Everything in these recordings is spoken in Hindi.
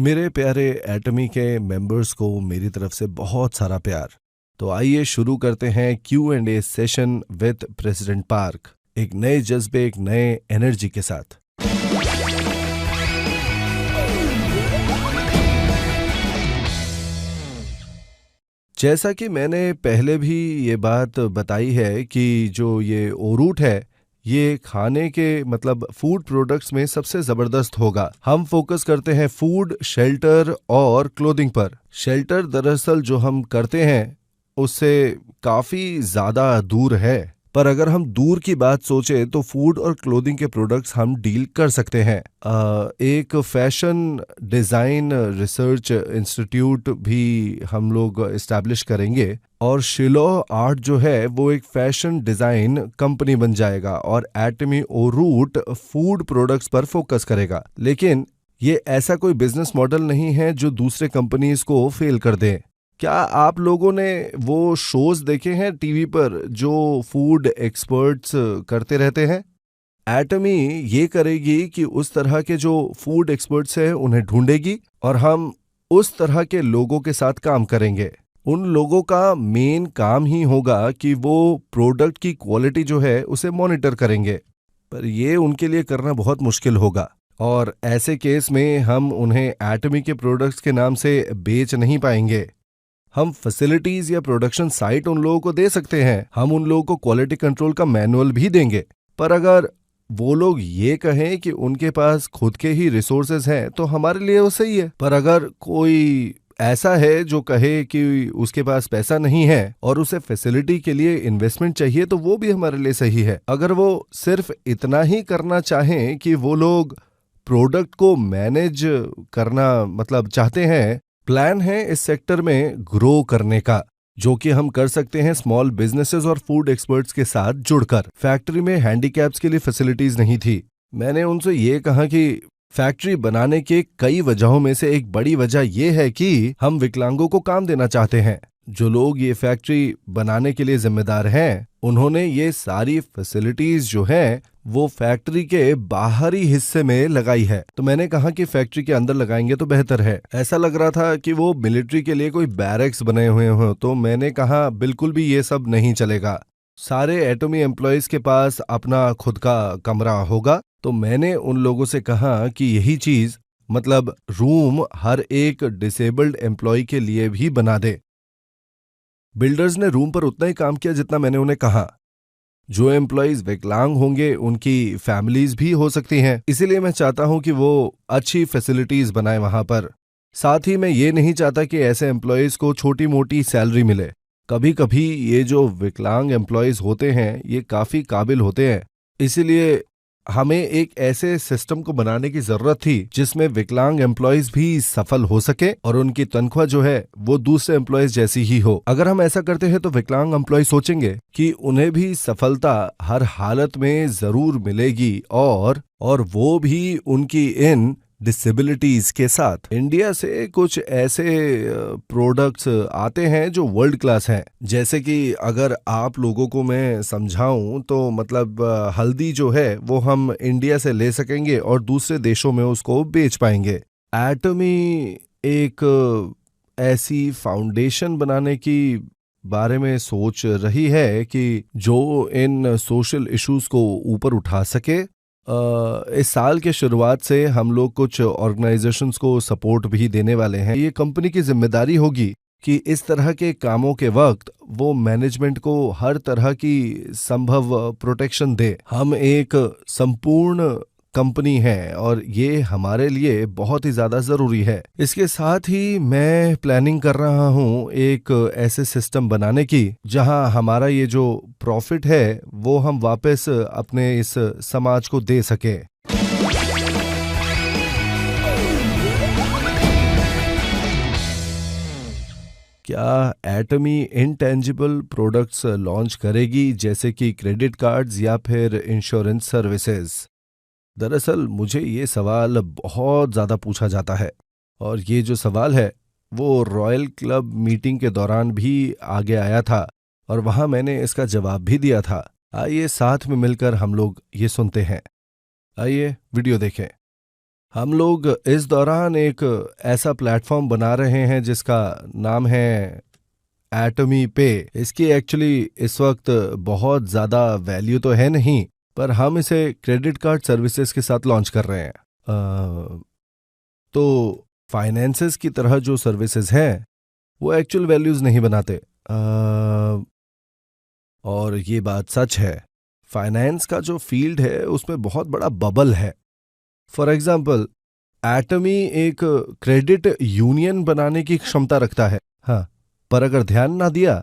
मेरे प्यारे एटमी के मेंबर्स को मेरी तरफ से बहुत सारा प्यार। तो आइए शुरू करते हैं Q&A session with president park, एक नए जज्बे, एक नए एनर्जी के साथ। जैसा कि मैंने पहले भी ये बात बताई है कि जो ये ओरूट है ये खाने के मतलब फूड प्रोडक्ट्स में सबसे ज़बरदस्त होगा। हम फोकस करते हैं फूड, शेल्टर और क्लोथिंग पर। शेल्टर दरअसल जो हम करते हैं उससे काफ़ी ज़्यादा दूर है, पर अगर हम दूर की बात सोचें तो फूड और क्लोथिंग के प्रोडक्ट्स हम डील कर सकते हैं। एक फैशन डिज़ाइन रिसर्च इंस्टीट्यूट भी हम लोग इस्टेब्लिश करेंगे और शिलो आर्ट जो है वो एक फैशन डिज़ाइन कंपनी बन जाएगा और एटमी ओरूट फूड प्रोडक्ट्स पर फोकस करेगा। लेकिन ये ऐसा कोई बिजनेस मॉडल नहीं है जो दूसरे कंपनीज को फेल कर दे। क्या आप लोगों ने वो शोज देखे हैं टीवी पर जो फूड एक्सपर्ट्स करते रहते हैं? एटमी ये करेगी कि उस तरह के जो फूड एक्सपर्ट्स हैं उन्हें ढूंढेगी और हम उस तरह के लोगों के साथ काम करेंगे। उन लोगों का मेन काम ही होगा कि वो प्रोडक्ट की क्वालिटी जो है उसे मॉनिटर करेंगे, पर ये उनके लिए करना बहुत मुश्किल होगा और ऐसे केस में हम उन्हें एटमी के प्रोडक्ट्स के नाम से बेच नहीं पाएंगे। हम फैसिलिटीज या प्रोडक्शन साइट उन लोगों को दे सकते हैं, हम उन लोगों को क्वालिटी कंट्रोल का मैनुअल भी देंगे, पर अगर वो लोग ये कहें कि उनके पास खुद के ही रिसोर्सेज हैं तो हमारे लिए वो सही है। पर अगर कोई ऐसा है जो कहे कि उसके पास पैसा नहीं है और उसे फैसिलिटी के लिए इन्वेस्टमेंट चाहिए तो वो भी हमारे लिए सही है। अगर वो सिर्फ इतना ही करना चाहें कि वो लोग प्रोडक्ट को मैनेज करना मतलब चाहते हैं, प्लान है इस सेक्टर में ग्रो करने का, जो कि हम कर सकते हैं स्मॉल बिजनेसेस और फूड एक्सपर्ट्स के साथ जुड़कर। फैक्ट्री में हैंडीकैप्स के लिए फैसिलिटीज नहीं थी। मैंने उनसे ये कहा कि फैक्ट्री बनाने के कई वजहों में से एक बड़ी वजह यह है कि हम विकलांगों को काम देना चाहते हैं। जो लोग ये फैक्ट्री बनाने के लिए जिम्मेदार हैं उन्होंने ये सारी फैसिलिटीज जो हैं वो फैक्ट्री के बाहरी हिस्से में लगाई है। तो मैंने कहा कि फैक्ट्री के अंदर लगाएंगे तो बेहतर है। ऐसा लग रहा था कि वो मिलिट्री के लिए कोई बैरक्स बने हुए हों, तो मैंने कहा बिल्कुल भी ये सब नहीं चलेगा। सारे एटमी एम्प्लॉयज के पास अपना खुद का कमरा होगा। तो मैंने उन लोगों से कहा कि यही चीज मतलब रूम हर एक डिसेबल्ड एम्प्लॉय के लिए भी बना दे। बिल्डर्स ने रूम पर उतना ही काम किया जितना मैंने उन्हें कहा। जो एम्प्लॉयज विकलांग होंगे उनकी फैमिलीज भी हो सकती हैं, इसीलिए मैं चाहता हूं कि वो अच्छी फैसिलिटीज बनाए वहां पर। साथ ही मैं ये नहीं चाहता कि ऐसे एम्प्लॉयज को छोटी मोटी सैलरी मिले। कभी कभी ये जो विकलांग एम्प्लॉयज होते हैं ये काफी काबिल होते हैं, इसीलिए हमें एक ऐसे सिस्टम को बनाने की जरूरत थी जिसमें विकलांग एम्प्लॉयज भी सफल हो सके और उनकी तनख्वाह जो है वो दूसरे एम्प्लॉयज जैसी ही हो। अगर हम ऐसा करते हैं तो विकलांग एम्प्लॉय सोचेंगे कि उन्हें भी सफलता हर हालत में जरूर मिलेगी और वो भी उनकी इन डिसेबिलिटीज के साथ। इंडिया से कुछ ऐसे प्रोडक्ट्स आते हैं जो वर्ल्ड क्लास हैं, जैसे कि अगर आप लोगों को मैं समझाऊं तो मतलब हल्दी जो है वो हम इंडिया से ले सकेंगे और दूसरे देशों में उसको बेच पाएंगे। एटमी एक ऐसी फाउंडेशन बनाने की बारे में सोच रही है कि जो इन सोशल इश्यूज को ऊपर उठा सके। इस साल के शुरुआत से हम लोग कुछ ऑर्गेनाइजेशंस को सपोर्ट भी देने वाले हैं। ये कंपनी की जिम्मेदारी होगी कि इस तरह के कामों के वक्त वो मैनेजमेंट को हर तरह की संभव प्रोटेक्शन दे। हम एक संपूर्ण कंपनी है और ये हमारे लिए बहुत ही ज़्यादा ज़रूरी है। इसके साथ ही मैं प्लानिंग कर रहा हूँ एक ऐसे सिस्टम बनाने की जहाँ हमारा ये जो प्रॉफिट है वो हम वापस अपने इस समाज को दे सके। क्या एटमी इंटेंजिबल प्रोडक्ट्स लॉन्च करेगी जैसे कि क्रेडिट कार्ड्स या फिर इंश्योरेंस सर्विसेज? दरअसल मुझे ये सवाल बहुत ज़्यादा पूछा जाता है और ये जो सवाल है वो रॉयल क्लब मीटिंग के दौरान भी आगे आया था और वहाँ मैंने इसका जवाब भी दिया था। आइए साथ में मिलकर हम लोग ये सुनते हैं। आइए वीडियो देखें। हम लोग इस दौरान एक ऐसा प्लेटफॉर्म बना रहे हैं जिसका नाम है एटमी पे। इसकी एक्चुअली इस वक्त बहुत ज़्यादा वैल्यू तो है नहीं, पर हम इसे क्रेडिट कार्ड सर्विसेज के साथ लॉन्च कर रहे हैं। तो फाइनेंसेस की तरह जो सर्विसेज हैं वो एक्चुअल वैल्यूज़ नहीं बनाते। और ये बात सच है, फाइनेंस का जो फील्ड है उसमें बहुत बड़ा बबल है। फॉर एग्जाम्पल, एटमी एक क्रेडिट यूनियन बनाने की क्षमता रखता है, हाँ, पर अगर ध्यान ना दिया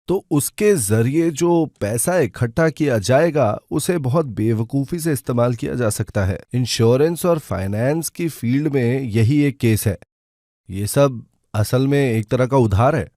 तो उसके जरिए जो पैसा इकट्ठा किया जाएगा उसे बहुत बेवकूफ़ी से इस्तेमाल किया जा सकता है। इंश्योरेंस और फाइनेंस की फील्ड में यही एक केस है। ये सब असल में एक तरह का उधार है।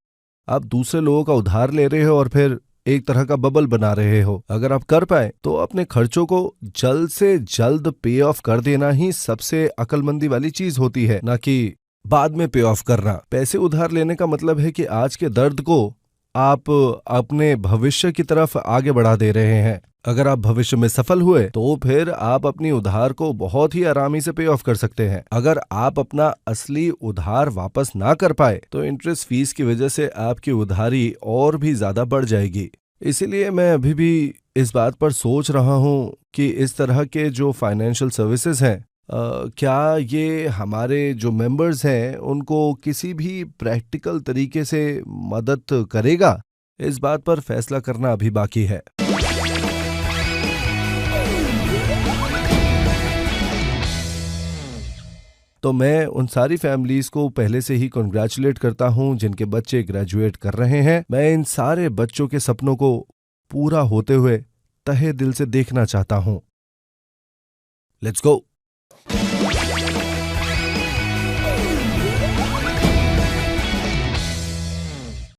आप दूसरे लोगों का उधार ले रहे हो और फिर एक तरह का बबल बना रहे हो। अगर आप कर पाए तो अपने खर्चों को जल्द से जल्द पे ऑफ कर देना ही सबसे अक्लमंदी वाली चीज होती है, ना कि बाद में पे ऑफ करना। पैसे उधार लेने का मतलब है कि आज के दर्द को आप अपने भविष्य की तरफ आगे बढ़ा दे रहे हैं। अगर आप भविष्य में सफल हुए तो फिर आप अपनी उधार को बहुत ही आरामी से पे ऑफ कर सकते हैं। अगर आप अपना असली उधार वापस ना कर पाए तो इंटरेस्ट फीस की वजह से आपकी उधारी और भी ज्यादा बढ़ जाएगी। इसीलिए मैं अभी भी इस बात पर सोच रहा हूँ कि इस तरह के जो फाइनेंशियल सर्विसेज हैं, क्या ये हमारे जो मेंबर्स हैं उनको किसी भी प्रैक्टिकल तरीके से मदद करेगा। इस बात पर फैसला करना अभी बाकी है। तो मैं उन सारी फैमिलीज को पहले से ही कॉन्ग्रेचुलेट करता हूं जिनके बच्चे ग्रेजुएट कर रहे हैं। मैं इन सारे बच्चों के सपनों को पूरा होते हुए तहे दिल से देखना चाहता हूं। Let's go.